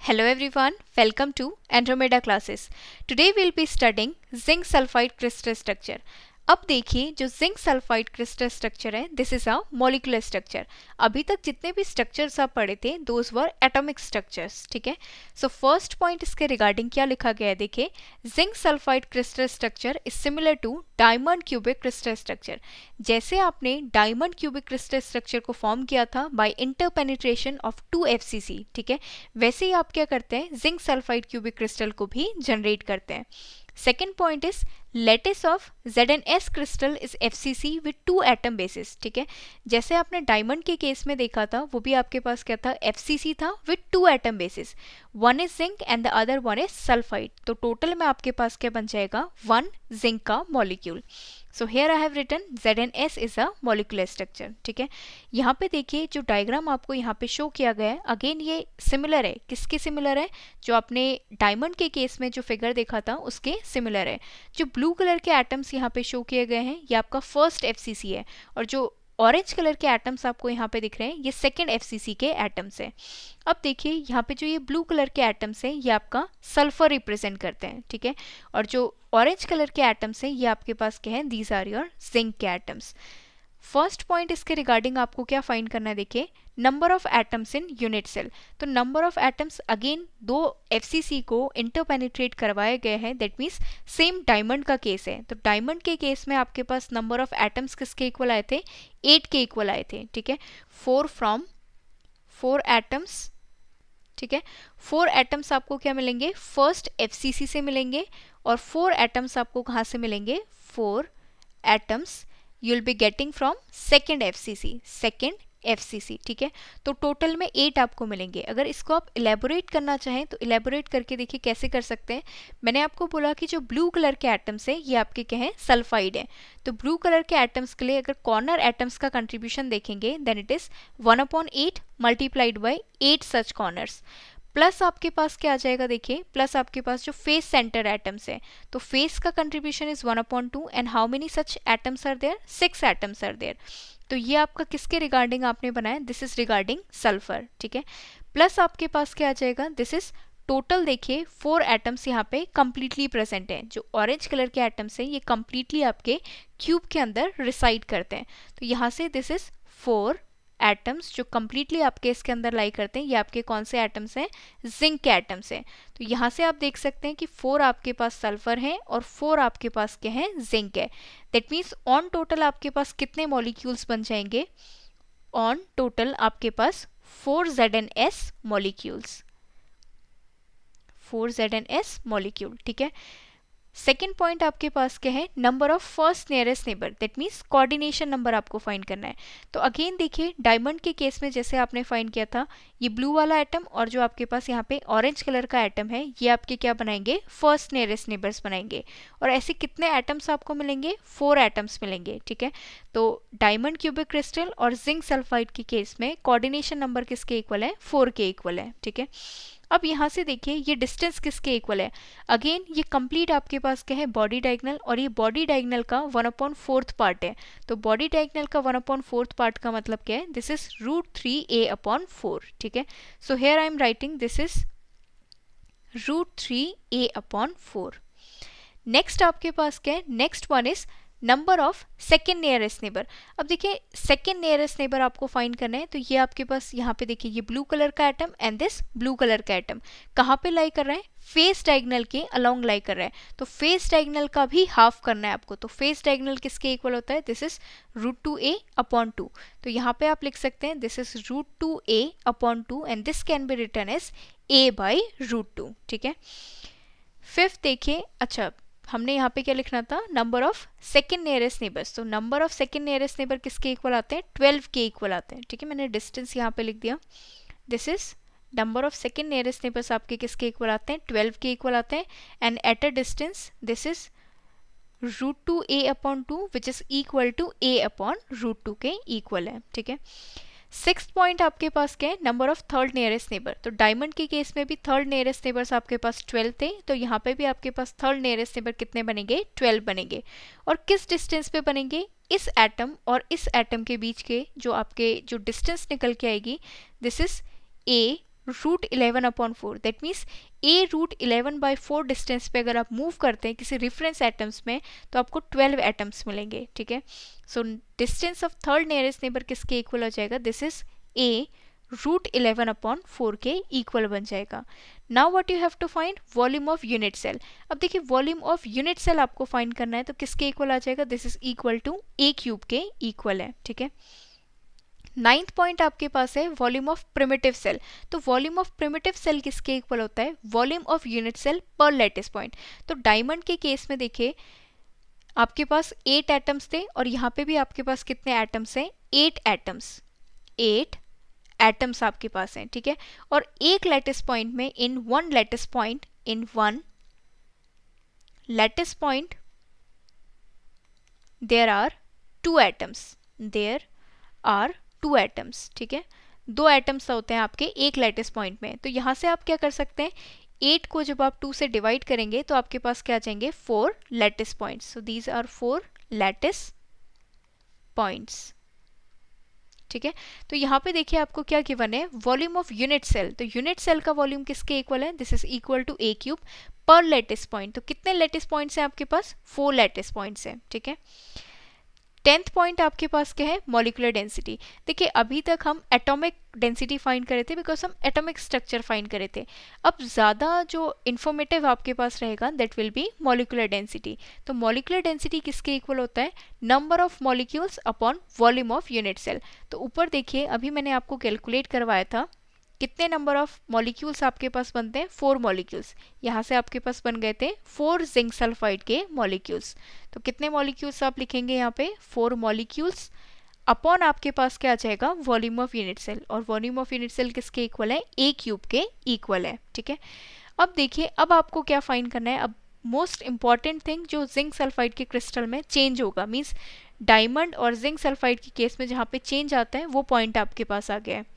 Hello everyone, welcome to Andromeda classes. Today we'll be studying zinc sulfide crystal structure. अब देखिए जो zinc sulphide crystal structure है, this is a molecular structure. अभी तक जितने भी स्ट्रक्चर्स आप पढ़े थे दोज वर एटॉमिक स्ट्रक्चर्स. ठीक है, सो फर्स्ट पॉइंट इसके रिगार्डिंग क्या लिखा गया है, देखिए zinc sulphide crystal structure is similar to diamond cubic crystal structure. जैसे आपने डायमंड क्यूबिक क्रिस्टल स्ट्रक्चर को फॉर्म किया था बाय इंटरपेनिट्रेशन ऑफ 2 FCC, ठीक है, वैसे ही आप क्या करते हैं, जिंक सल्फाइड क्यूबिक क्रिस्टल को भी जनरेट करते हैं. Second point is lattice of ZnS crystal is FCC with 2 atom bases. ठीक है, जैसे आपने डायमंड के केस में देखा था वो भी आपके पास क्या था, FCC था with 2 atom bases. One is zinc and the other one is sulfide. तो टोटल में आपके पास क्या बन जाएगा, 1 जिंक का molecule. So here I have written ZnS is a molecular structure. ठीक है, यहाँ पे देखिए जो डायग्राम आपको यहाँ पे शो किया गया है, अगेन ये सिमिलर है. किसके सिमिलर है, जो आपने डायमंड के केस में जो फिगर देखा था उसके सिमिलर है. जो ब्लू कलर के एटम्स यहाँ पे शो किए गए हैं ये आपका फर्स्ट FCC है, और जो ऑरेंज कलर के एटम्स आपको यहाँ पे दिख रहे हैं ये सेकेंड FCC के एटम्स है. अब देखिए यहाँ पे जो ये ब्लू कलर के एटम्स हैं ये आपका सल्फर रिप्रेजेंट करते हैं. ठीक है, और जो ऑरेंज कलर के एटम्स हैं ये आपके पास क्या है, दीज आर योर जिंक के एटम्स. फर्स्ट पॉइंट इसके रिगार्डिंग आपको क्या फाइंड करना है, देखिए number of atoms in unit cell. तो number of atoms again 2 FCC को इंटरपेनिट्रेट करवाए गए हैं, दैट मीन्स सेम डायमंड का केस है. तो डायमंड के केस में आपके पास नंबर ऑफ एटम्स किसके इक्वल आए थे, 8 के इक्वल आए थे. ठीक है, 4 एटम्स. ठीक है, 4 एटम्स आपको क्या मिलेंगे, फर्स्ट FCC से मिलेंगे, और 4 एटम्स आपको कहाँ से मिलेंगे, 4 atoms you will be getting from second FCC. ठीक है, तो टोटल में 8 आपको मिलेंगे. अगर इसको आप इलेबोरेट करना चाहें तो इलेबोरेट करके देखिए कैसे कर सकते हैं. मैंने आपको बोला कि जो ब्लू कलर के एटम्स हैं ये आपके क्या हैं, सल्फाइड है. तो ब्लू कलर के एटम्स के लिए अगर कॉर्नर एटम्स का कंट्रीब्यूशन देखेंगे then it is 1/8 multiplied by 8 such corners. Plus आपके पास क्या आ जाएगा, देखिए प्लस आपके पास जो फेस सेंटर एटम्स है, तो फेस का contribution is 1/2 and how many such atoms are there, 6 atoms are there. तो ये आपका किसके रिगार्डिंग आपने बनाया, दिस इज रिगार्डिंग सल्फर. ठीक है, प्लस आपके पास क्या आ जाएगा, दिस इज टोटल. देखिए 4 एटम्स यहाँ पे कंप्लीटली प्रेजेंट हैं. जो ऑरेंज कलर के एटम्स हैं ये कंप्लीटली आपके क्यूब के अंदर रिसाइड करते हैं. तो यहाँ से दिस इज 4 एटम्स जो कंप्लीटली आपके इसके अंदर लाई करते हैं. ये आपके कौन से एटम्स हैं, जिंक के एटम्स हैं. तो यहाँ से आप देख सकते हैं कि 4 आपके पास सल्फर हैं और 4 आपके पास क्या है, जिंक है. दैट मीन्स ऑन टोटल आपके पास कितने मॉलिक्यूल्स बन जाएंगे, ऑन टोटल आपके पास 4 ZnS मॉलिक्यूल्स, 4 ZnS मॉलिक्यूल. ठीक है, सेकेंड पॉइंट आपके पास क्या है, number of first nearest neighbour, that means coordination number आपको फाइंड करना है. तो अगेन देखिए डायमंड के केस में जैसे आपने फाइंड किया था, ये ब्लू वाला एटम और जो आपके पास यहाँ पे ऑरेंज कलर का एटम है ये आपके क्या बनाएंगे, फर्स्ट नियरेस्ट नेबर्स बनाएंगे. और ऐसे कितने एटम्स आपको मिलेंगे, 4 एटम्स मिलेंगे. ठीक है, तो डायमंड क्यूबिक क्रिस्टल और जिंक सल्फाइड के केस में कोऑर्डिनेशन नंबर किसके इक्वल है, 4 के इक्वल है. ठीक है, अब यहाँ से देखिए ये डिस्टेंस किसके इक्वल है, अगेन ये कंप्लीट आपके पास क्या है, बॉडी डायगोनल, और ये बॉडी डायगोनल का 1/4 पार्ट है. तो बॉडी डायगोनल का 1/4 पार्ट का मतलब क्या है, दिस इज √3a/4. ठीक है, सो here I am writing this is √3a/4. Next आपके पास क्या है, next one is number of second nearest neighbour. अब देखिए सेकेंड नियरेस्ट नेबर आपको फाइंड करना है. तो ये आपके पास यहाँ पे देखिए ये ब्लू कलर का atom and this blue colour का एटम कहाँ पे लाई कर रहा है, फेस डायगोनल के अलोंग लाई कर रहा है. तो फेस डायगोनल का भी हाफ करना है आपको. तो फेस डायगोनल किसके इक्वल होता है, दिस इज √2a/2. तो यहाँ पे आप लिख सकते हैं this is √2a/2 and this can be written as a/√2. ठीक है, फिफ्थ देखिए, अच्छा हमने यहाँ पे क्या लिखना था, number of second nearest neighbours. तो number of second nearest neighbour किसके इक्वल आते हैं, 12 के इक्वल आते हैं. ठीक है, मैंने डिस्टेंस यहाँ पे लिख दिया. This is number of second nearest neighbours आपके किसके इक्वल आते हैं, 12 के इक्वल आते हैं. And at a distance this is √2a/2 which is equal to a/√2 के इक्वल है. ठीक है, सिक्स्थ पॉइंट आपके पास क्या है, number of third nearest neighbour. तो डायमंड के केस में भी थर्ड नियरेस्ट नेबर्स आपके पास 12 थे. तो यहाँ पे भी आपके पास थर्ड नियरेस्ट नेबर कितने बनेंगे, 12 बनेंगे. और किस डिस्टेंस पे बनेंगे, इस एटम और इस एटम के बीच के जो आपके जो डिस्टेंस निकल के आएगी, this is a √11/4, that means a √11/4 distance पे अगर आप मूव करते हैं किसी रेफरेंस एटम्स में तो आपको 12 एटम्स मिलेंगे, ठीक है। So distance of third nearest neighbour किसके इक्वल हो जाएगा, दिस इज a √11/4 के इक्वल बन जाएगा। Now what you have to find, volume of unit cell. अब देखिए वॉल्यूम ऑफ यूनिट सेल आपको फाइंड करना है तो किसके इक्वल आ जाएगा, this is equal to a³ के इक्वल है, ठीक है। 9th पॉइंट आपके पास है वॉल्यूम ऑफ प्रिमिटिव सेल। तो वॉल्यूम ऑफ प्रिमिटिव सेल किसके इक्वल होता है, वॉल्यूम ऑफ यूनिट सेल पर लैटिस पॉइंट। तो डायमंड के केस में देखिए आपके पास 8 एटम्स थे और यहाँ पे भी आपके पास कितने एटम्स हैं, 8 एटम्स, 8 एटम्स आपके पास हैं, ठीक है। और एक लैटिस पॉइंट में in one lattice point there are 2 atoms, ठीक है। 2 एटम्स होते हैं आपके एक लैटिस पॉइंट में। तो यहाँ से आप क्या कर सकते हैं, 8 को जब आप 2 से डिवाइड करेंगे तो आपके पास क्या आ जाएंगे, 4 lattice points. So these are 4 lattice points, ठीक है। तो यहाँ पे देखिए आपको क्या गिवन है, वॉल्यूम ऑफ यूनिट सेल। तो यूनिट सेल का वॉल्यूम किसके इक्वल है, this is equal to a³ पर लैटिस पॉइंट। तो कितने लैटिस पॉइंट्स हैं आपके पास, 4 लैटिस पॉइंट्स हैं, ठीक है। 10th पॉइंट आपके पास क्या है, मॉलिक्यूलर डेंसिटी। देखिए अभी तक हम एटॉमिक डेंसिटी फाइंड करे थे बिकॉज हम एटॉमिक स्ट्रक्चर फाइंड करे थे। अब ज़्यादा जो इन्फॉर्मेटिव आपके पास रहेगा that will be molecular density. तो मॉलिक्यूलर डेंसिटी किसके इक्वल होता है, number of molecules upon volume of unit cell. तो ऊपर देखिए अभी मैंने आपको कैलकुलेट करवाया था कितने नंबर ऑफ मॉलिक्यूल्स आपके पास बनते हैं, 4 मॉलिक्यूल्स। यहाँ से आपके पास बन गए थे 4 जिंक सल्फाइड के मॉलिक्यूल्स। तो कितने मॉलिक्यूल्स आप लिखेंगे यहाँ पे, 4 मॉलिक्यूल्स अपॉन आपके पास क्या आ जाएगा, वॉल्यूम ऑफ यूनिट सेल। और वॉल्यूम ऑफ यूनिट सेल किसके इक्वल है, a³ के इक्वल है, ठीक है। अब देखिए अब आपको क्या फाइंड करना है, अब मोस्ट इंपॉर्टेंट थिंग जो जिंक सल्फाइड के क्रिस्टल में चेंज होगा, मीन्स डायमंड और जिंक सल्फाइड के केस में जहाँ पे चेंज आता है वो पॉइंट आपके पास आ गया है।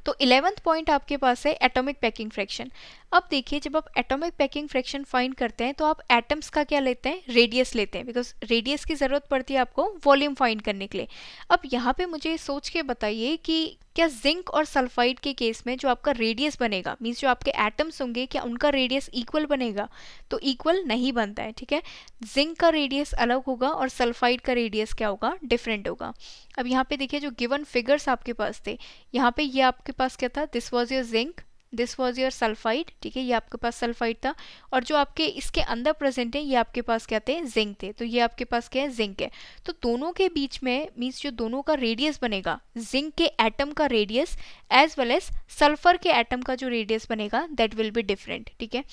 तो 11th पॉइंट आपके पास है एटॉमिक पैकिंग फ्रैक्शन। अब देखिए जब आप एटॉमिक पैकिंग फ्रैक्शन फाइंड करते हैं तो आप एटम्स का क्या लेते हैं, रेडियस लेते हैं, बिकॉज रेडियस की ज़रूरत पड़ती है आपको वॉल्यूम फाइंड करने के लिए। अब यहाँ पे मुझे सोच के बताइए कि क्या जिंक और सल्फाइड के केस में जो आपका रेडियस बनेगा, मीन्स जो आपके एटम्स होंगे, क्या उनका रेडियस इक्वल बनेगा, तो इक्वल नहीं बनता है, ठीक है। जिंक का रेडियस अलग होगा और सल्फाइड का रेडियस क्या होगा, डिफरेंट होगा। अब यहाँ पे देखिए जो गिवन फिगर्स आपके पास थे, यहाँ पे ये आपके पास क्या था, this was your zinc, this was your sulphide, ठीक है, ये आपके पास सल्फाइड था। और जो आपके इसके अंदर प्रेजेंट है ये आपके पास क्या थे, जिंक थे। तो ये आपके पास क्या है, जिंक है। तो दोनों के बीच में मीन्स जो दोनों का रेडियस बनेगा, जिंक के एटम का radius as well as sulphur के एटम का जो रेडियस बनेगा दैट विल बी डिफरेंट, ठीक है।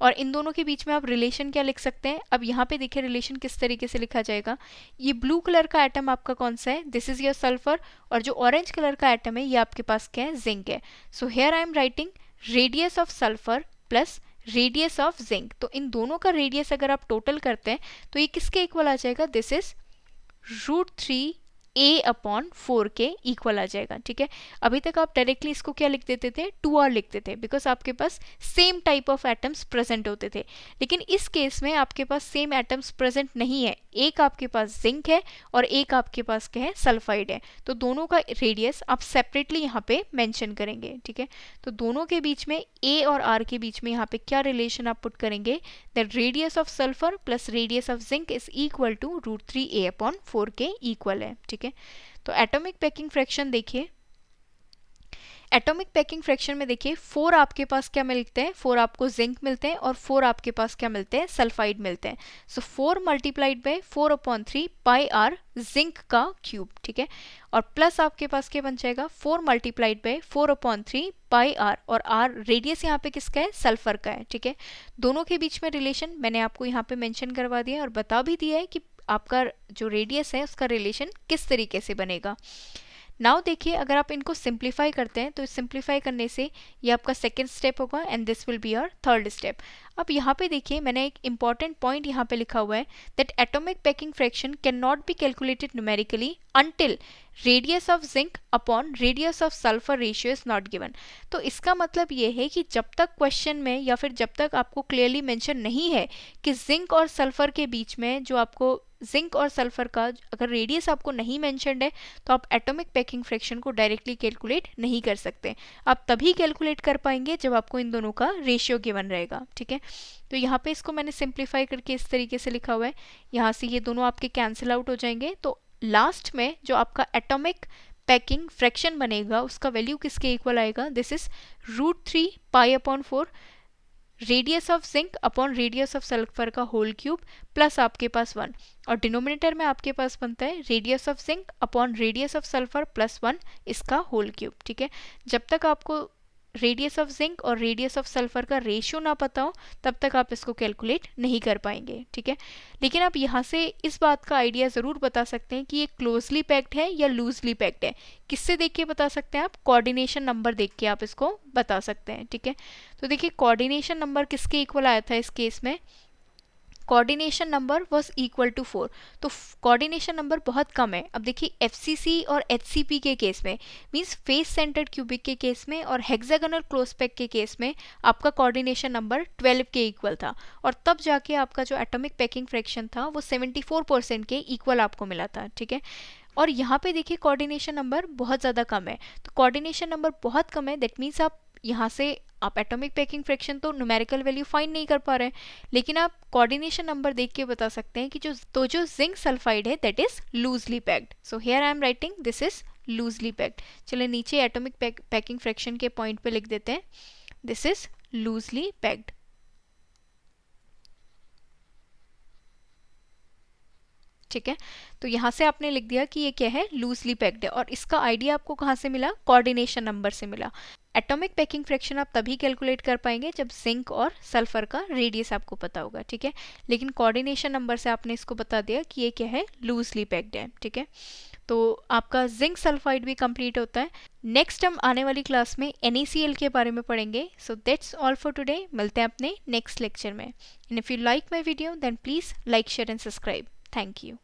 और इन दोनों के बीच में आप रिलेशन क्या लिख सकते हैं, अब यहाँ पे देखिए रिलेशन किस तरीके से लिखा जाएगा। ये ब्लू कलर का एटम आपका कौन सा है, दिस इज योर सल्फर, और जो ऑरेंज कलर का एटम है ये आपके पास क्या है, जिंक है। सो here I am writing radius of sulphur plus radius of zinc. तो इन दोनों का रेडियस अगर आप टोटल करते हैं तो ये किसके इक्वल आ जाएगा, दिस इज √3a/4 के इक्वल आ जाएगा, ठीक है। अभी तक आप डायरेक्टली इसको क्या लिख देते थे, 2r लिखते थे, बिकॉज आपके पास same type of atoms present होते थे। लेकिन इस केस में आपके पास सेम एटम्स प्रेजेंट नहीं है, एक आपके पास जिंक है और एक आपके पास क्या है, सल्फाइड है। तो दोनों का रेडियस आप सेपरेटली यहाँ पे मेंशन करेंगे, ठीक है। तो दोनों के बीच में a और r के बीच में यहाँ पे क्या रिलेशन आप पुट करेंगे, that radius of sulphur plus radius of zinc is equal to √3a/4 के इक्वल है, ठीक है। तो एटॉमिक पैकिंग फ्रैक्शन देखिए, एटॉमिक पैकिंग फ्रैक्शन में देखिए 4 आपके पास क्या मिलते हैं, 4 आपको जिंक मिलते हैं और 4 आपके पास क्या मिलते हैं, सल्फाइड मिलते हैं। So 4 multiplied by 4/3 pi r zinc का क्यूब, ठीक है। और प्लस आपके पास क्या बन जाएगा, 4 मल्टीप्लाइड बाई 4/3 पाई आर, और आर रेडियस यहाँ पे किसका है, सल्फर का है, ठीक है। दोनों के बीच में रिलेशन मैंने आपको यहाँ पे मेंशन करवा दिया है और बता भी दिया है कि आपका जो रेडियस है उसका रिलेशन किस तरीके से बनेगा। नाउ देखिए अगर आप इनको सिंप्लीफाई करते हैं तो सिंप्लीफाई करने से ये आपका सेकेंड स्टेप होगा and this will be your third step. अब यहाँ पे देखिए मैंने एक इंपॉर्टेंट पॉइंट यहाँ पे लिखा हुआ है that atomic packing fraction can not be calculated numerically until radius of zinc upon radius of sulphur ratio is not given. तो इसका मतलब ये है कि जब तक क्वेश्चन में या फिर जब तक आपको क्लियरली मेंशन नहीं है कि जिंक और सल्फर के बीच में जो आपको जिंक और सल्फर का अगर रेडियस आपको नहीं मेंशन्ड है तो आप एटॉमिक पैकिंग फ्रैक्शन को डायरेक्टली कैलकुलेट नहीं कर सकते। आप तभी कैलकुलेट कर पाएंगे जब आपको इन दोनों का रेशियो गिवन रहेगा, ठीक है। तो यहाँ पे इसको मैंने सिंप्लीफाई करके इस तरीके से लिखा हुआ है, यहाँ से ये दोनों आपके कैंसिल आउट हो जाएंगे। तो लास्ट में जो आपका एटॉमिक पैकिंग फ्रैक्शन बनेगा उसका वैल्यू किसके इक्वल आएगा, this is √3 π/4 radius of zinc upon radius of sulphur का होल क्यूब प्लस आपके पास 1, और डिनोमिनेटर में आपके पास बनता है radius of zinc upon radius of sulphur plus 1 इसका होल क्यूब, ठीक है। जब तक आपको रेडियस ऑफ जिंक और रेडियस ऑफ सल्फर का रेशियो ना पता हो तब तक आप इसको कैलकुलेट नहीं कर पाएंगे, ठीक है। लेकिन आप यहाँ से इस बात का आइडिया ज़रूर बता सकते हैं कि ये क्लोजली पैक्ड है या लूजली पैक्ड है। किससे देख के बता सकते हैं आप, कोऑर्डिनेशन नंबर देख के आप इसको बता सकते हैं, ठीक है। तो देखिए कोऑर्डिनेशन नंबर किसके इक्वल आया था इस केस में, coordination number was equal to 4। तो कोऑर्डिनेशन नंबर बहुत कम है। अब देखिए एफसीसी और एचसीपी के केस में मींस फेस सेंटर्ड क्यूबिक के केस में और हेक्सागोनल क्लोज पैक के केस में आपका कोऑर्डिनेशन नंबर 12 के इक्वल था, और तब जाके आपका जो एटॉमिक पैकिंग फ्रैक्शन था वो 74% के इक्वल आपको मिला था, ठीक है। और यहाँ पे देखिए कोऑर्डिनेशन नंबर बहुत ज़्यादा कम है। तो कोऑर्डिनेशन नंबर बहुत कम है दैट मीन्स आप यहाँ से आप एटॉमिक पैकिंग फ्रैक्शन तो न्यूमेरिकल वैल्यू फाइंड नहीं कर पा रहे हैं, लेकिन आप कोऑर्डिनेशन नंबर देख के बता सकते हैं कि जो जिंक सल्फाइड है that is loosely packed. So here I am writing this is loosely packed. चलिए नीचे एटॉमिक पैकिंग फ्रैक्शन के पॉइंट पे लिख देते हैं दिस इज लूजली पैक्ड, ठीक है। तो यहाँ से आपने लिख दिया कि ये क्या है, लूजली पैक्ड है, और इसका आइडिया आपको कहाँ से मिला, कोऑर्डिनेशन नंबर से मिला। एटॉमिक पैकिंग फ्रैक्शन आप तभी कैलकुलेट कर पाएंगे जब जिंक और सल्फर का रेडियस आपको पता होगा, ठीक है। लेकिन कोऑर्डिनेशन नंबर से आपने इसको बता दिया कि ये क्या है, लूजली पैक्ड है, ठीक है। तो आपका जिंक सल्फाइड भी कंप्लीट होता है। नेक्स्ट हम आने वाली क्लास में NaCl के बारे में पढ़ेंगे। So that's all for today, मिलते हैं अपने नेक्स्ट लेक्चर में। And if you like my video then please like share and subscribe. Thank you.